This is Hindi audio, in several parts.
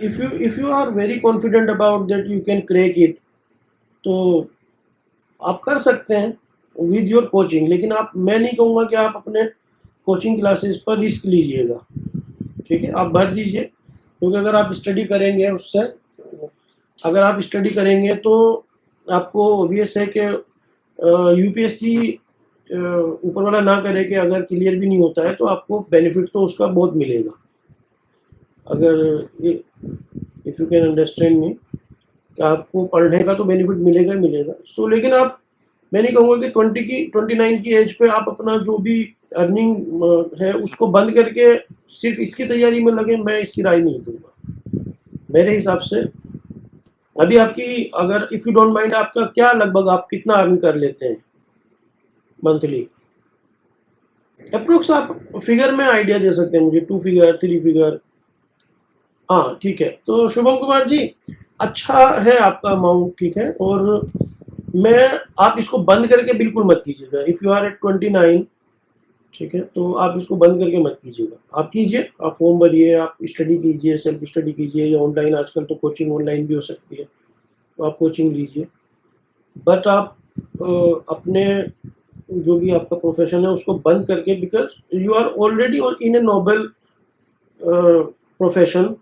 if you are very confident about that you can crack it, तो आप कर सकते हैं विद योर कोचिंग। लेकिन आप, मैं नहीं कहूँगा कि आप अपने कोचिंग क्लासेस पर रिस्क लीजिएगा, ठीक है। आप भर दीजिए, क्योंकि अगर आप स्टडी करेंगे उससे, अगर आप स्टडी करेंगे तो आपको ऑब्वियस है कि यूपीएससी ऊपर वाला ना करे कि अगर क्लियर भी नहीं होता है तो आपको बेनिफिट तो उसका बहुत मिलेगा। अगर if you can understand me, कि आपको पढ़ने का तो बेनिफिट मिलेगा ही मिलेगा। सो लेकिन आप, मैं नहीं कहूँगा कि 29 की एज पे आप अपना जो भी अर्निंग है उसको बंद करके सिर्फ इसकी तैयारी में लगे, मैं इसकी राय नहीं दूंगा। मेरे हिसाब से अभी आपकी, अगर इफ़ यू डोंट माइंड, आपका क्या लगभग आप कितना अर्न कर लेते हैं मंथली अप्रोक्स? आप फिगर में आइडिया दे सकते हैं मुझे, 2 फिगर 3 फिगर? हाँ ठीक है। तो शुभम कुमार जी, अच्छा है आपका अमाउंट, ठीक है। और मैं, आप इसको बंद करके बिल्कुल मत कीजिएगा। इफ़ यू आर एट 29, ठीक है, तो आप इसको बंद करके मत कीजिएगा। आप कीजिए, आप फॉर्म भरिए, आप स्टडी कीजिए, सेल्फ स्टडी कीजिए, या ऑनलाइन, आजकल तो कोचिंग ऑनलाइन भी हो सकती है, तो आप कोचिंग लीजिए। बट आप अपने जो भी आपका प्रोफेशन है उसको बंद करके, because you are already in a noble profession.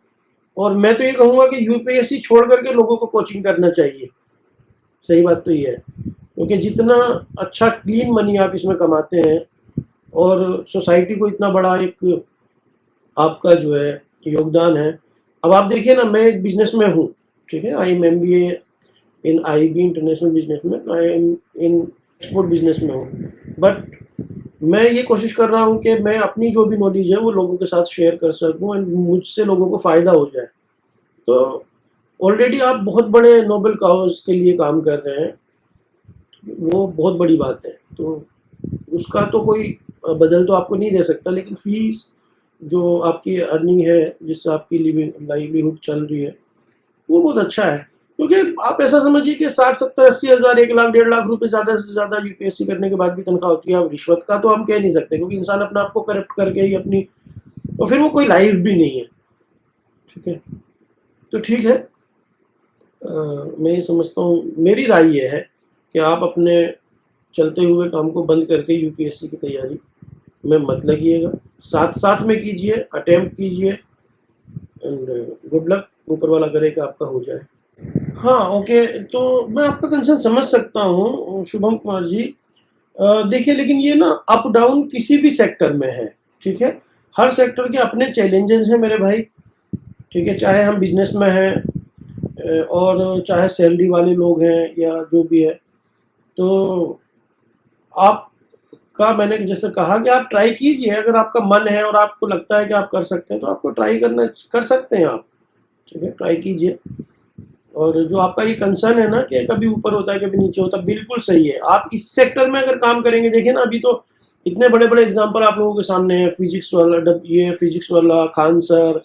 और मैं तो ये कहूँगा कि यूपीएससी छोड़ करके लोगों को कोचिंग करना चाहिए। सही बात तो ये है, क्योंकि जितना अच्छा क्लीन मनी आप इसमें कमाते हैं, और सोसाइटी को इतना बड़ा एक आपका जो है योगदान है। अब आप देखिए ना, मैं एक बिजनेस में हूँ, ठीक है। I am MBA in IB international business में, I am in export business में हूँ। बट मैं ये कोशिश कर रहा हूँ कि मैं अपनी जो भी नॉलेज है वो लोगों के साथ शेयर कर सकूँ, एंड मुझसे लोगों को फ़ायदा हो जाए। तो ऑलरेडी आप बहुत बड़े नोबल काउज के लिए काम कर रहे हैं, वो बहुत बड़ी बात है। तो उसका तो कोई बदल तो आपको नहीं दे सकता, लेकिन फ़ीस जो आपकी अर्निंग है, जिससे आपकी लाइवलीहुड चल रही है, वो बहुत अच्छा है। क्योंकि आप ऐसा समझिए कि 60-70-80 हज़ार, 1 लाख 1.5 लाख रुपए ज़्यादा से ज़्यादा यूपीएससी करने के बाद भी तनख्वाह होती है। अब रिश्वत का तो हम कह नहीं सकते, क्योंकि इंसान अपने आप को करप्ट करके ही अपनी, तो फिर वो कोई लाइफ भी नहीं है, ठीक है। तो ठीक है, मैं ये समझता हूँ, मेरी राय ये है कि आप अपने चलते हुए काम को बंद करके यूपीएससी की तैयारी में मत लगिएगा, साथ साथ में कीजिए, अटेम्प्ट कीजिए, एंड गुड लक। ऊपर वाला करे कि आपका हो जाए। हाँ, ओके। तो मैं आपका कंसर्न समझ सकता हूँ शुभम कुमार जी। देखिए, लेकिन ये ना अप डाउन किसी भी सेक्टर में है, ठीक है। हर सेक्टर के अपने चैलेंजेस हैं मेरे भाई, ठीक है। चाहे हम बिजनेस में हैं, और चाहे सैलरी वाले लोग हैं, या जो भी है। तो आपका, मैंने जैसे कहा कि आप ट्राई कीजिए, अगर आपका मन है और आपको लगता है कि आप कर सकते हैं, तो आपको ट्राई कर सकते हैं आप, ठीक है। ट्राई कीजिए। और जो आपका ये कंसर्न है ना कि कभी ऊपर होता है कभी नीचे होता है, बिल्कुल सही है। आप इस सेक्टर में अगर काम करेंगे, देखिए ना, अभी तो इतने बड़े बड़े एग्जाम्पल आप लोगों के सामने है। फिजिक्स वाला, ये फिजिक्स वाला खान सर,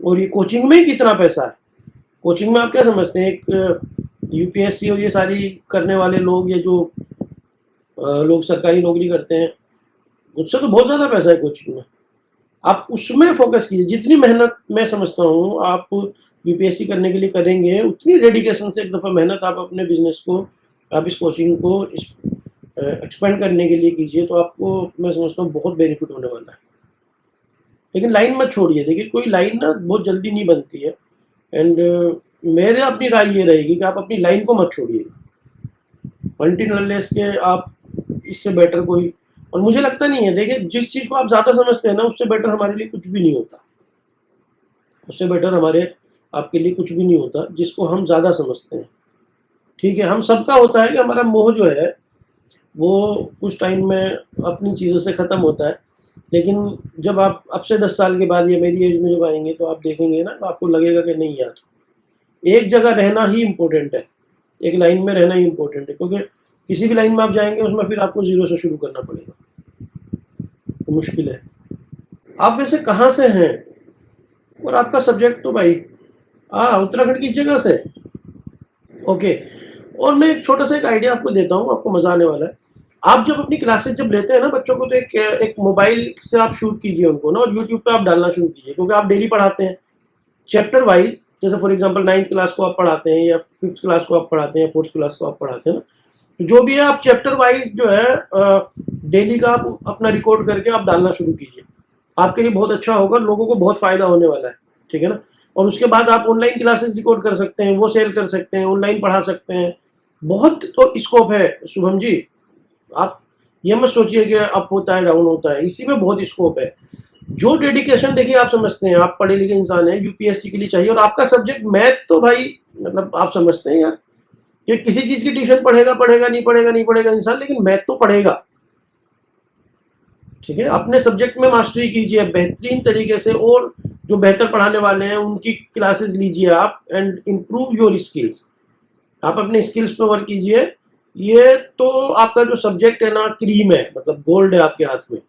और ये कोचिंग में ही कितना पैसा है। कोचिंग में आप क्या समझते हैं, एक यूपीएससी और ये सारी करने वाले लोग, या जो लोग सरकारी नौकरी करते हैं, उससे तो बहुत ज़्यादा पैसा है कोचिंग में। आप उसमें फोकस कीजिए। जितनी मेहनत मैं समझता हूँ आप यूपीएससी करने के लिए करेंगे, उतनी डेडिकेशन से एक दफ़ा मेहनत आप अपने बिजनेस को, आप इस कोचिंग को एक्सपेंड करने के लिए कीजिए, तो आपको, मैं समझता हूँ, बहुत बेनिफिट होने वाला है। लेकिन लाइन मत छोड़िए। देखिए, कोई लाइन ना बहुत जल्दी नहीं बनती है, एंड मेरे अपनी राय ये रहेगी कि आप अपनी लाइन को मत छोड़िएगा अनटिल अनलेस के आप, इससे बेटर कोई, और मुझे लगता नहीं है। देखिए, जिस चीज़ को आप ज़्यादा समझते हैं ना, उससे बेटर हमारे लिए कुछ भी नहीं होता। उससे बेटर हमारे, आपके लिए कुछ भी नहीं होता जिसको हम ज़्यादा समझते हैं, ठीक है। हम सबका होता है कि हमारा मोह जो है वो कुछ टाइम में अपनी चीज़ों से ख़त्म होता है। लेकिन जब आप अब से 10 साल के बाद या मेरी एज में जब आएंगे, तो आप देखेंगे ना, तो आपको लगेगा कि नहीं यार, एक जगह रहना ही इम्पोर्टेंट है, एक लाइन में रहना ही इम्पोर्टेंट है। क्योंकि किसी भी लाइन में आप जाएंगे, उसमें फिर आपको ज़ीरो से शुरू करना पड़ेगा, तो मुश्किल है। आप वैसे कहाँ से हैं, और आपका सब्जेक्ट तो भाई, हाँ, उत्तराखंड की जगह से, ओके। और मैं एक छोटा सा एक आइडिया आपको देता हूँ, आपको मज़ा आने वाला है। आप जब अपनी क्लासेस जब लेते हैं ना बच्चों को, तो एक मोबाइल से आप शूट कीजिए उनको ना, और यूट्यूब पे आप डालना शुरू कीजिए, क्योंकि आप डेली पढ़ाते हैं। चैप्टर वाइज जैसे फॉर एग्जांपल 9th क्लास को आप पढ़ाते हैं या 5th क्लास को आप पढ़ाते हैं, 4th क्लास को आप पढ़ाते हैं ना, तो जो भी है आप चैप्टर वाइज जो है डेली का आप अपना रिकॉर्ड करके आप डालना शुरू कीजिए। आपके लिए बहुत अच्छा होगा, लोगों को बहुत फायदा होने वाला है, ठीक है ना। और उसके बाद आप ऑनलाइन क्लासेस रिकॉर्ड कर सकते हैं, वो सेल कर सकते हैं, ऑनलाइन पढ़ा सकते हैं, बहुत तो स्कोप है शुभम जी। आप ये मत सोचिए कि अप होता है डाउन होता है, इसी में बहुत स्कोप है। जो डेडिकेशन देखिए आप समझते हैं, आप पढ़े लिखे इंसान हैं, यूपीएससी के लिए चाहिए, और आपका सब्जेक्ट मैथ तो भाई मतलब आप समझते हैं यार कि किसी चीज की ट्यूशन पढ़ेगा पढ़ेगा नहीं पढ़ेगा इंसान, लेकिन मैथ तो पढ़ेगा, ठीक है। अपने सब्जेक्ट में मास्टरी कीजिए बेहतरीन तरीके से, और जो बेहतर पढ़ाने वाले हैं उनकी क्लासेस लीजिए आप, एंड इम्प्रूव योर स्किल्स। आप अपने स्किल्स पर वर्क कीजिए। ये तो आपका जो सब्जेक्ट है ना, क्रीम है, मतलब गोल्ड है आपके हाथ में।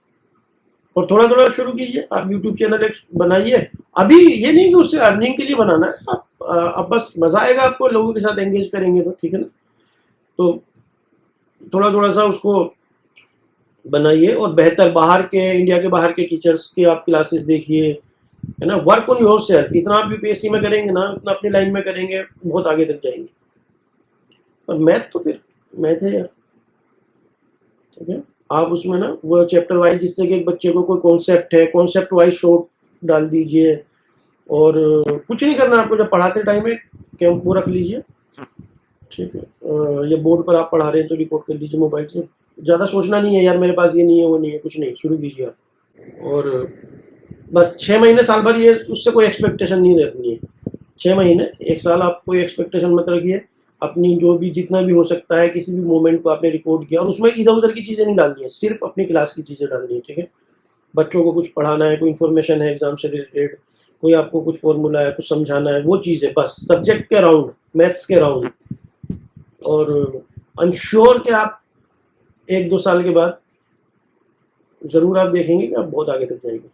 और थोड़ा थोड़ा शुरू कीजिए, आप यूट्यूब चैनल एक बनाइए। अभी ये नहीं कि उससे अर्निंग के लिए बनाना है, आप बस मजा आएगा आपको, लोगों के साथ एंगेज करेंगे तो, ठीक है ना। तो थोड़ा थोड़ा सा उसको बनाइए, और बेहतर बाहर के, इंडिया के बाहर के टीचर्स की आप क्लासेस देखिए, है ना। Work on your self. इतना आप यूपीएससी में करेंगे ना, उतना अपनी लाइन में करेंगे, बहुत आगे तक जाएंगे। और मैथ तो फिर मैथ है यार, ठीक है। आप उसमें ना वो चैप्टर वाइज, जिससे कि एक बच्चे को कोई कॉन्सेप्ट है, कॉन्सेप्ट वाइज शॉर्ट डाल दीजिए। और कुछ नहीं करना आपको, जब पढ़ाते टाइम में कैंप वो रख लीजिए, ठीक है। या बोर्ड पर आप पढ़ा रहे हैं तो रिकॉर्ड कर लीजिए मोबाइल से। ज़्यादा सोचना नहीं है यार मेरे पास ये नहीं है वो नहीं है, कुछ नहीं, शुरू कीजिए आप। और बस 6 महीने साल भर ये, उससे कोई एक्सपेक्टेशन नहीं रखनी है। 6 महीने 1 साल आप कोई एक्सपेक्टेशन मत रखिए। अपनी जो भी जितना भी हो सकता है, किसी भी मोमेंट को आपने रिकॉर्ड किया, और उसमें इधर उधर की चीज़ें नहीं डालनी है, सिर्फ अपनी क्लास की चीज़ें डालनी है, ठीक है। बच्चों को कुछ पढ़ाना है, कोई इन्फॉर्मेशन है एग्जाम से रिलेटेड, कोई आपको कुछ फॉर्मूला है, कुछ समझाना है, वो चीज़ है बस, सब्जेक्ट के राउंड, मैथ्स के राउंड। और आई एम श्योर कि आप 1-2 साल के बाद ज़रूर आप देखेंगे कि आप बहुत आगे तक जाएंगे।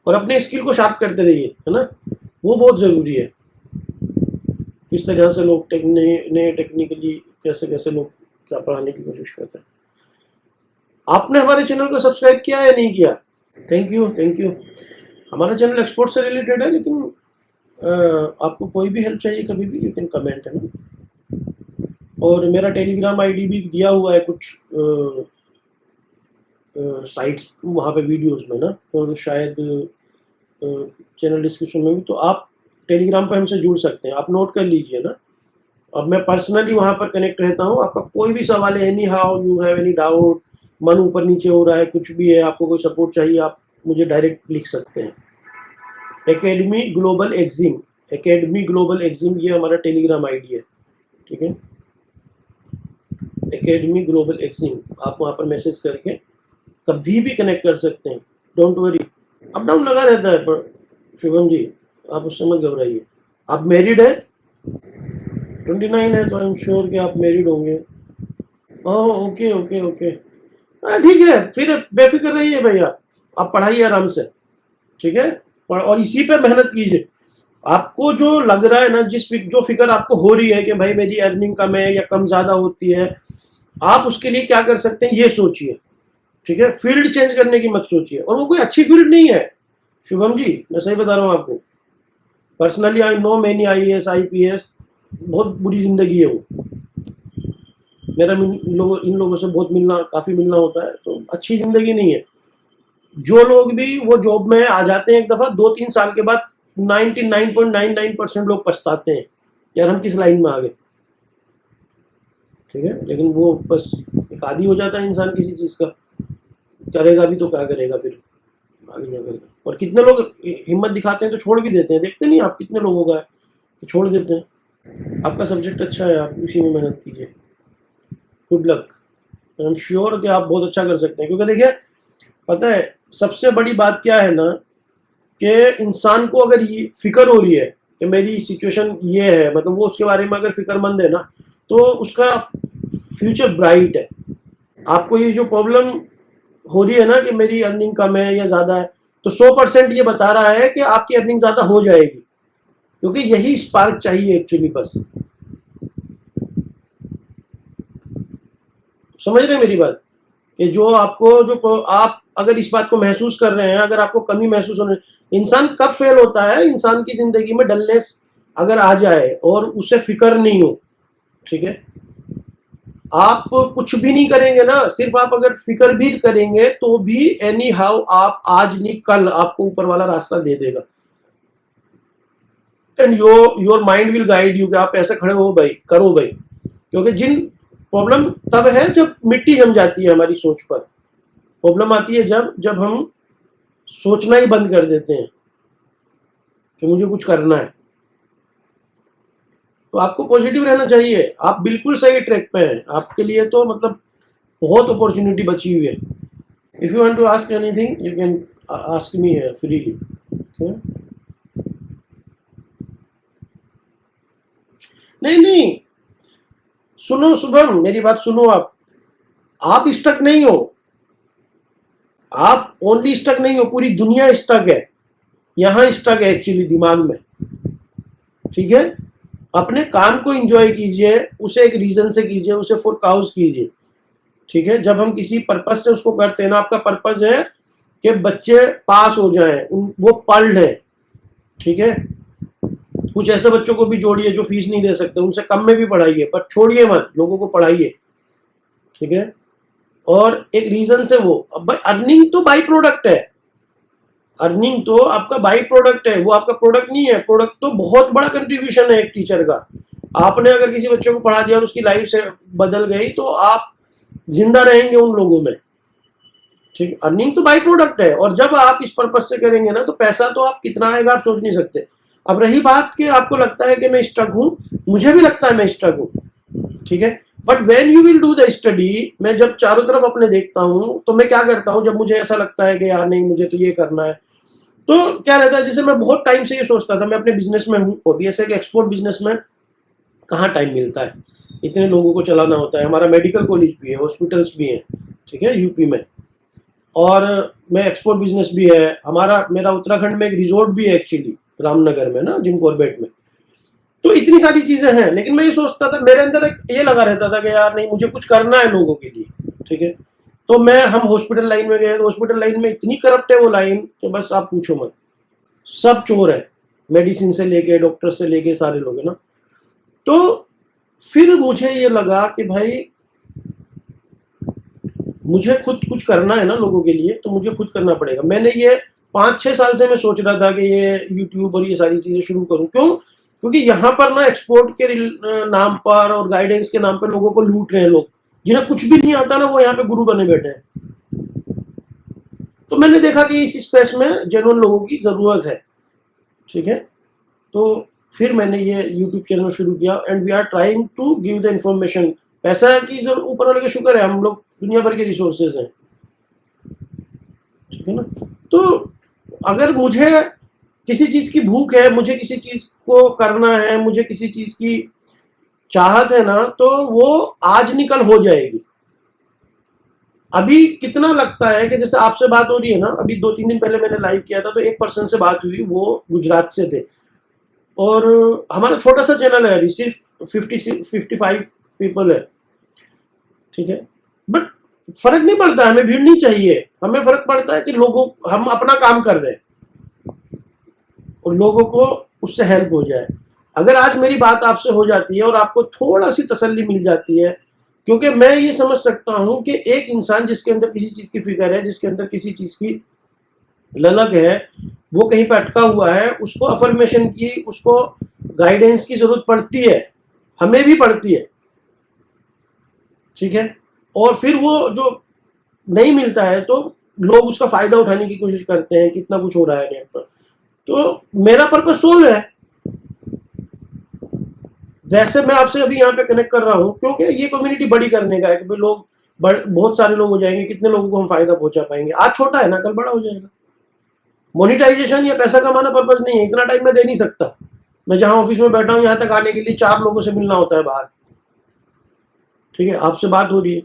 और अपने स्किल को शार्प करते रहिए, है ना, वो बहुत ज़रूरी है। किस तरह से लोग नए टेक्निकली कैसे कैसे लोग क्या पढ़ाने की कोशिश करते हैं। आपने हमारे चैनल को सब्सक्राइब किया या नहीं किया? Thank you, thank you. हमारा चैनल एक्सपोर्ट से रिलेटेड है, लेकिन आपको कोई भी हेल्प चाहिए कभी भी, यू कैन कमेंट, है ना। और मेरा टेलीग्राम आईडी भी दिया हुआ है कुछ साइट्स वहाँ पे वीडियोस में ना, और शायद चैनल डिस्क्रिप्शन में भी, तो आप टेलीग्राम पर हमसे जुड़ सकते हैं, आप नोट कर लीजिए ना। अब मैं पर्सनली वहाँ पर कनेक्ट रहता हूँ। आपका कोई भी सवाल है, any how you have any doubt, मन ऊपर नीचे हो रहा है, कुछ भी है, आपको कोई सपोर्ट चाहिए, आप मुझे डायरेक्ट लिख सकते हैं। Academy global EXIM, academy global EXIM, ये हमारा टेलीग्राम आईडी है, ठीक है। एकेडमी ग्लोबल एग्जिम, आप वहाँ पर मैसेज करके कभी भी कनेक्ट कर सकते हैं, डोंट वरी। अप डाउन लगा रहता है, पर शुभम जी आप उससे मत घबराइए। आप मैरिड है? 29 है, तो आई एम श्योर कि आप मैरिड होंगे। ओह ओके ओके ओके, ठीक है, फिर बेफिक्र रहिए भैया, आप पढ़ाइए आराम से, ठीक है। और इसी पे मेहनत कीजिए। आपको जो लग रहा है ना, जो फिक्र आपको हो रही है कि भाई मेरी अर्निंग कम है या कम ज़्यादा होती है, आप उसके लिए क्या कर सकते हैं ये सोचिए, ठीक है। फील्ड चेंज करने की मत सोचिए, और वो कोई अच्छी फील्ड नहीं है शुभम जी, मैं सही बता रहा हूँ आपको। Personally I know many IAS IPS, बहुत बुरी जिंदगी है वो। मेरा इन लोगों से बहुत काफ़ी मिलना होता है, तो अच्छी ज़िंदगी नहीं है। जो लोग भी वो जॉब में आ जाते हैं एक दफ़ा, 2-3 साल के बाद 99.99% लोग पछताते हैं यार हम किस लाइन में आ गए, ठीक है। लेकिन वो बस एक आदी हो जाता है इंसान किसी चीज़ का, करेगा भी तो क्या करेगा फिर आगे जा करेगा। और कितने लोग हिम्मत दिखाते हैं तो छोड़ भी देते हैं, देखते नहीं आप कितने लोगों का है कि छोड़ देते हैं। आपका सब्जेक्ट अच्छा है, आप उसी में मेहनत कीजिए। Good luck, I am sure कि आप बहुत अच्छा कर सकते हैं। क्योंकि देखिए पता है सबसे बड़ी बात क्या है ना, कि इंसान को अगर ये फिक्र हो रही है कि मेरी सिचुएशन ये है, मतलब वो उसके बारे में अगर फिक्रमंद है ना, तो उसका फ्यूचर ब्राइट है। आपको ये जो प्रॉब्लम हो रही है ना कि मेरी अर्निंग कम है या ज़्यादा है, तो 100% ये बता रहा है कि आपकी अर्निंग ज़्यादा हो जाएगी, क्योंकि यही स्पार्क चाहिए एक्चुअली। बस समझ रहे हैं मेरी बात, कि जो आपको जो आप अगर इस बात को महसूस कर रहे हैं, अगर आपको कमी महसूस होने, इंसान कब फेल होता है, इंसान की जिंदगी में डलनेस अगर आ जाए और उसे फिक्र नहीं हो, ठीक है, आप कुछ भी नहीं करेंगे ना, सिर्फ आप अगर फिक्र भी करेंगे तो भी एनी हाउ आप आज नहीं कल आपको ऊपर वाला रास्ता दे देगा। And your mind will guide you कि आप ऐसे खड़े हो भाई, करो भाई। क्योंकि जिन प्रॉब्लम तब है जब मिट्टी जम जाती है हमारी सोच पर। प्रॉब्लम आती है जब हम सोचना ही बंद कर देते हैं कि मुझे कुछ करना है। तो आपको पॉजिटिव रहना चाहिए, आप बिल्कुल सही ट्रैक पे हैं, आपके लिए तो मतलब बहुत अपॉर्चुनिटी बची हुई है। If you want to ask anything you can ask me freely. नहीं, सुनो शुभम, मेरी बात सुनो। आप स्टक नहीं हो, आप ओनली स्टक नहीं हो, पूरी दुनिया स्टक है। यहां स्टक है एक्चुअली दिमाग में, ठीक है। अपने काम को एंजॉय कीजिए, उसे एक रीजन से कीजिए, उसे फॉर काउज कीजिए, ठीक है। जब हम किसी पर्पस से उसको करते हैं ना, आपका पर्पस है कि बच्चे पास हो जाएं, वो पढ़ लें, ठीक है। कुछ ऐसे बच्चों को भी जोड़िए जो फीस नहीं दे सकते, उनसे कम में भी पढ़ाइए, पर छोड़िए मत, लोगों को पढ़ाइए, ठीक है। और एक रीजन से वो, अब भाई अर्निंग तो बाई प्रोडक्ट है, अर्निंग तो आपका बाई प्रोडक्ट है, वो आपका प्रोडक्ट नहीं है। प्रोडक्ट तो बहुत बड़ा कंट्रीब्यूशन है एक टीचर का। आपने अगर किसी बच्चे को पढ़ा दिया और उसकी लाइफ से बदल गई तो आप जिंदा रहेंगे उन लोगों में, ठीक। अर्निंग तो बाई प्रोडक्ट है, और जब आप इस पर्पस से करेंगे ना तो पैसा तो आप कितना आएगा आप सोच नहीं सकते। अब रही बात कि आपको लगता है कि मैं स्टक हूं, मुझे भी लगता है मैं स्टक हूं, ठीक है। But when you will do the study, मैं जब चारों तरफ अपने देखता हूं तो मैं क्या करता हूं, जब मुझे ऐसा लगता है कि यार नहीं मुझे तो ये करना है, तो क्या रहता है, जैसे मैं बहुत टाइम से ये सोचता था, मैं अपने बिजनेस में हूँ, ऑब्वियस है कि एक्सपोर्ट बिजनेस में कहाँ टाइम मिलता है, इतने लोगों को चलाना होता है, हमारा मेडिकल कॉलेज भी है, हॉस्पिटल्स भी हैं, ठीक है, यूपी में, और मैं एक्सपोर्ट बिजनेस भी है हमारा। मेरा उत्तराखंड में एक रिजॉर्ट भी है एक्चुअली, रामनगर में ना, जिम कॉर्बेट में। तो इतनी सारी चीजें हैं, लेकिन मैं ये सोचता था, मेरे अंदर एक ये लगा रहता था कि यार नहीं मुझे कुछ करना है लोगों के लिए, ठीक है। तो हम हॉस्पिटल लाइन में गए, तो हॉस्पिटल लाइन में इतनी करप्ट है वो लाइन कि बस आप पूछो मत, सब चोर है, मेडिसिन से लेके डॉक्टर से लेके सारे लोग है ना। तो फिर मुझे ये लगा कि भाई मुझे खुद कुछ करना है ना लोगों के लिए, तो मुझे खुद करना पड़ेगा। मैंने ये 5-6 साल से मैं सोच रहा था कि ये यूट्यूब और ये सारी चीजें शुरू करूं। क्यों? क्योंकि यहाँ पर ना एक्सपोर्ट के नाम पर और गाइडेंस के नाम पर लोगों को लूट रहे हैं लोग, जिन्हें कुछ भी नहीं आता ना, वो यहाँ पे गुरु बने बैठे हैं। तो मैंने देखा कि इस स्पेस में जेन्युइन लोगों की जरूरत है, ठीक है। तो फिर मैंने ये यूट्यूब चैनल शुरू किया, and we are trying to give the information. पैसा की जो ऊपर वाले का शुक्र है, हम लोग दुनिया भर के रिसोर्सेज हैं, ठीक है ना। तो अगर मुझे किसी चीज की भूख है, मुझे किसी चीज को करना है, मुझे किसी चीज की चाहत है ना, तो वो आज निकल हो जाएगी। अभी कितना लगता है कि जैसे आपसे बात हो रही है ना, अभी 2-3 दिन पहले मैंने लाइव किया था, तो एक पर्सन से बात हुई, वो गुजरात से थे, और हमारा छोटा सा चैनल है, अभी सिर्फ 55 पीपल है, ठीक है। बट फर्क नहीं पड़ता, हमें भीड़ नहीं चाहिए, हमें फर्क पड़ता है कि हम अपना काम कर रहे हैं और लोगों को उससे हेल्प हो जाए। अगर आज मेरी बात आपसे हो जाती है और आपको थोड़ा सी तसल्ली मिल जाती है, क्योंकि मैं ये समझ सकता हूं कि एक इंसान जिसके अंदर किसी चीज की फिक्र है, जिसके अंदर किसी चीज की ललक है, वो कहीं पर अटका हुआ है, उसको अफर्मेशन की, उसको गाइडेंस की जरूरत पड़ती है, हमें भी पड़ती है, ठीक है। और फिर वो जो नहीं मिलता है तो लोग उसका फायदा उठाने की कोशिश करते हैं, कितना कुछ हो रहा है नेट पर। तो मेरा पर्पस सोल्व है, वैसे मैं आपसे अभी यहाँ पे कनेक्ट कर रहा हूँ क्योंकि ये कम्युनिटी बड़ी करने का है कि भाई लोग बहुत सारे लोग हो जाएंगे, कितने लोगों को हम फायदा पहुंचा पाएंगे। आज छोटा है ना, कल बड़ा हो जाएगा। मोनिटाइजेशन या पैसा कमाना पर्पस नहीं है, इतना टाइम मैं दे नहीं सकता। मैं जहां ऑफिस में बैठा हूँ, यहाँ तक आने के लिए 4 लोगों से मिलना होता है बाहर, ठीक है। आपसे बात हो रही है,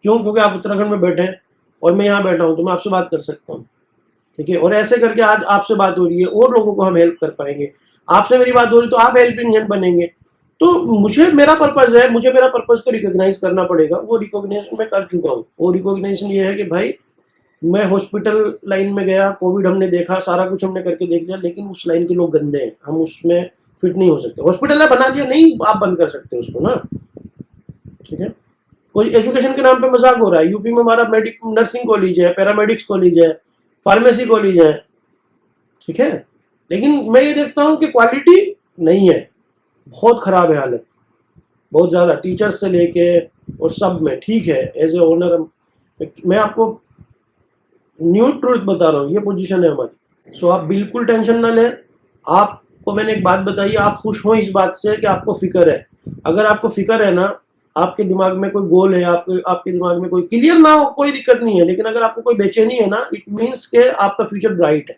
क्यों? क्योंकि आप उत्तराखंड में बैठे हैं और मैं यहाँ बैठा हूँ, तो मैं आपसे बात कर सकता हूँ, ठीक है। और ऐसे करके आज आपसे बात हो रही है और लोगों को हम हेल्प कर पाएंगे। आपसे मेरी बात हो रही तो आप हेल्पिंग हैंड बनेंगे। तो मुझे मेरा पर्पस है, मुझे मेरा पर्पस को रिकॉग्नाइज करना पड़ेगा। वो रिकॉग्नाइजेशन मैं कर चुका हूँ। वो रिकॉग्नाइजेशन ये है कि भाई मैं हॉस्पिटल लाइन में गया, कोविड हमने देखा, सारा कुछ हमने करके देख लिया, लेकिन उस लाइन के लोग गंदे हैं, हम उसमें फिट नहीं हो सकते। हॉस्पिटल बना दिया, नहीं आप बंद कर सकते उसको ना, ठीक है। कोई एजुकेशन के नाम पे मजाक हो रहा है। यूपी में हमारा नर्सिंग कॉलेज है, पैरामेडिक्स कॉलेज है, फार्मेसी कॉलेज है, ठीक है, लेकिन मैं ये देखता हूँ कि क्वालिटी नहीं है, बहुत खराब है हालत, बहुत ज़्यादा, टीचर्स से लेके और सब में। ठीक है, एज ए ओनर मैं आपको न्यू ट्रूथ बता रहा हूँ, ये पोजीशन है हमारी। सो आप बिल्कुल टेंशन ना लें। आपको मैंने एक बात बताई, आप खुश हो इस बात से कि आपको फिक्र है। अगर आपको फिक्र है ना, आपके दिमाग में कोई गोल है, आपके दिमाग में कोई क्लियर ना हो, कोई दिक्कत नहीं है, लेकिन अगर आपको कोई बेचैनी है ना, इट मीन्स के आपका फ्यूचर ब्राइट है।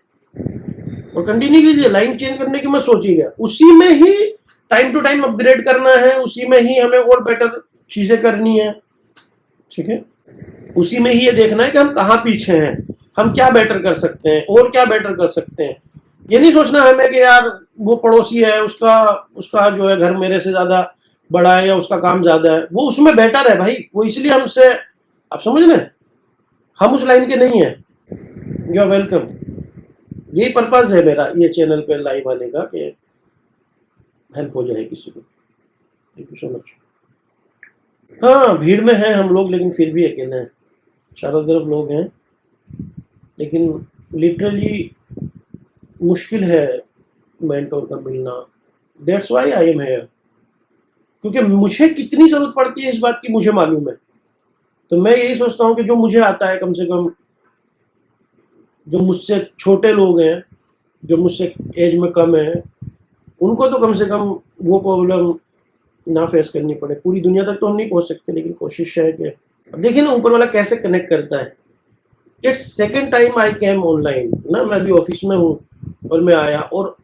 और कंटिन्यू कीजिए, लाइन चेंज करने की मत सोचिएगा, उसी में ही टाइम टू टाइम अपग्रेड करना है, उसी में ही हमें और बेटर चीजें करनी है, ठीक है। उसी में ही ये देखना है कि हम कहाँ पीछे हैं, हम क्या बेटर कर सकते हैं और क्या बेटर कर सकते हैं। ये नहीं सोचना हमें कि यार वो पड़ोसी है, उसका उसका जो है घर मेरे से ज्यादा बड़ा है या उसका काम ज्यादा है, वो उसमें बेटर है भाई, वो इसलिए हमसे, आप समझ रहे हैं, हम उस लाइन के नहीं है। You are welcome. यही पर्पज है मेरा ये चैनल पे लाइव आने का, कि हेल्प हो जाए किसी को। Thank you so much. हाँ, भीड़ में है हम लोग, लेकिन फिर भी अकेले हैं, चारों तरफ लोग हैं, लेकिन लिटरली मुश्किल है मेंटोर का मिलना। That's why I am here, क्योंकि मुझे कितनी जरूरत पड़ती है इस बात की मुझे मालूम है। तो मैं यही सोचता हूँ कि जो मुझे आता है, कम से कम जो मुझसे छोटे लोग हैं, जो मुझसे एज में कम है, उनको तो कम से कम वो प्रॉब्लम ना फेस करनी पड़े। पूरी दुनिया तक तो हम नहीं पहुंच सकते, लेकिन कोशिश है कि देखिए ना ऊपर वाला कैसे कनेक्ट करता है। It's second time I came online ना, मैं अभी ऑफिस में हूँ और मैं आया, और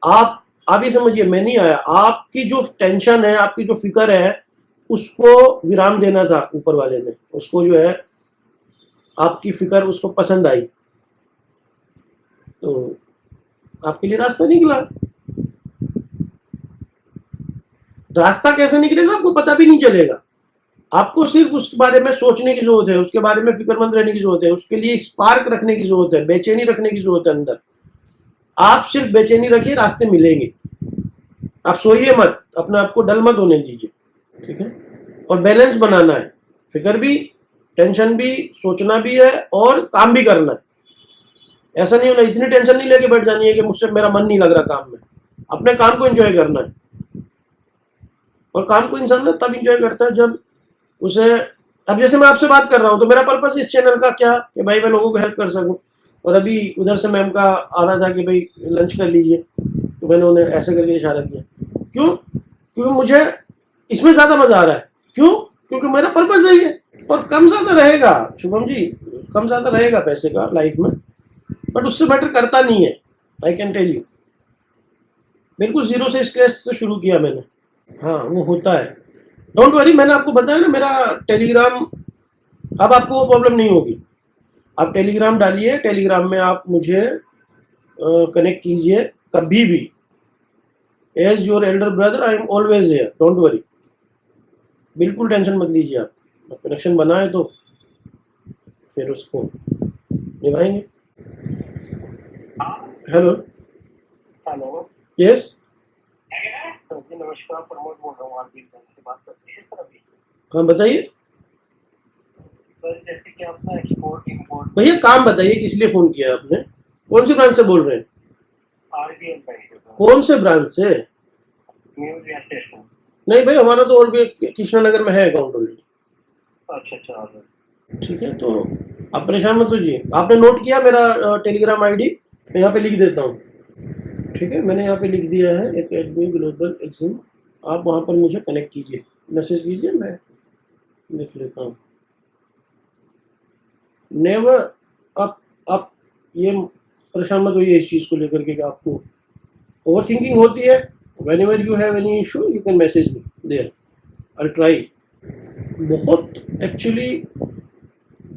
आप ये समझिए मैं नहीं आया, आपकी जो टेंशन है, आपकी जो फिक्र है, उसको विराम देना था ऊपर वाले ने, उसको जो है आपकी फिक्र उसको पसंद आई, तो आपके लिए रास्ता निकला। रास्ता कैसे निकलेगा आपको पता भी नहीं चलेगा, आपको सिर्फ उसके बारे में सोचने की जरूरत है, उसके बारे में फिक्रमंद रहने की जरूरत है, उसके लिए स्पार्क रखने की जरूरत है, बेचैनी रखने की जरूरत है अंदर। आप सिर्फ बेचैनी रखिए, रास्ते मिलेंगे। आप सोइए मत, अपने आप को डल मत होने दीजिए, ठीक है। और बैलेंस बनाना है, फिक्र भी, टेंशन भी, सोचना भी है और काम भी करना है। ऐसा नहीं होना, इतनी टेंशन नहीं लेके बैठ जानी है कि मुझसे मेरा मन नहीं लग रहा काम में। अपने काम को एंजॉय करना है, और काम को इंसान ना तब एंजॉय करता है जब उसे, अब जैसे मैं आपसे बात कर रहा हूँ, तो मेरा पर्पस इस चैनल का क्या, कि भाई मैं लोगों को हेल्प कर सकूँ। और अभी उधर से मैम का आ रहा था कि भाई लंच कर लीजिए, तो मैंने उन्हें ऐसे करके इशारा किया। क्यों? क्योंकि मुझे इसमें ज़्यादा मज़ा आ रहा है। क्यों? क्योंकि मेरा पर्पस यही है। और कम ज़्यादा रहेगा शुभम जी, कम ज़्यादा रहेगा पैसे का लाइफ में, बट उससे बेटर करता नहीं है, आई कैन टेल यू। बिल्कुल जीरो से स्क्रैच से शुरू किया मैंने। हाँ, वो होता है, डोंट वरी। मैंने आपको बताया ना मेरा टेलीग्राम, अब आपको वो प्रॉब्लम नहीं होगी। आप टेलीग्राम डालिए, टेलीग्राम में आप मुझे कनेक्ट कीजिए कभी भी। As your elder brother I am always here, don't worry, बिल्कुल टेंशन मत लीजिए। आप कनेक्शन बनाए तो फिर उसको निभाएंगे। हेलो। हेलो। यस। जी नमस्कार, प्रमोद बोल रहा हूँ, आरबीएल बैंक से बात करते हैं सर अभी। हाँ बताइए। सर जैसे कि आपका एक्सपोर्ट इंपोर्ट। भैया काम बताइए, किस लिए फोन किया आपने, कौन सी ब्रांच से बोल रहे हैं? आरबीएल बैंक से। कौन से ब्रांच से? न्यूज या स्टेशन। नहीं भाई, हमारा तो और भी कृष्णानगर में है अकाउंट ऑलरेडी। अच्छा अच्छा सर। ठीक है, तो आप परेशान मत होइए। आपने नोट किया मेरा टेलीग्राम आईडी? मैं यहाँ पे लिख देता हूँ, ठीक है। मैंने यहाँ पे लिख दिया है, एक एडमी ग्लोबल एक्सिम। आप वहाँ पर मुझे कनेक्ट कीजिए, मैसेज कीजिए, मैं लिख लेता हूँ। नेवर आप ये परेशान मत होइए इस चीज़ को लेकर के कि आपको ओवर थिंकिंग होती है। whenever you have any issue you can message me there, I'll try। बहुत एक्चुअली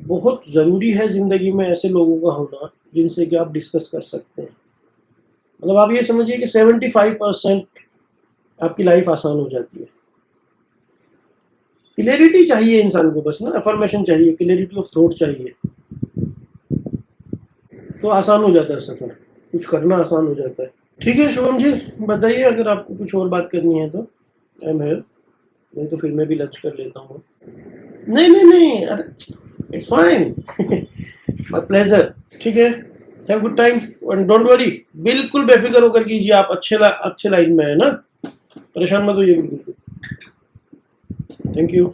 बहुत ज़रूरी है ज़िंदगी में ऐसे लोगों का होना जिनसे कि आप डिस्कस कर सकते हैं। मतलब आप ये समझिए कि 75% आपकी लाइफ आसान हो जाती है। क्लियरिटी चाहिए इंसान को बस ना, अफर्मेशन चाहिए, क्लियरिटी ऑफ थॉट चाहिए। तो आसान हो जाता है सफ़र, कुछ करना आसान हो जाता है। ठीक है शुभम जी, बताइए अगर आपको कुछ और बात करनी है तो आई एम हियर, नहीं तो फिर मैं भी लंच कर लेता हूँ। नहीं नहीं नहीं, अरे इट्स फाइन, माय प्लेजर। ठीक है, have good time and don't worry, बिल्कुल बेफिक्र होकर कीजिए, आप अच्छे लाइन में है ना, परेशान मत होइए बिल्कुल। Thank you.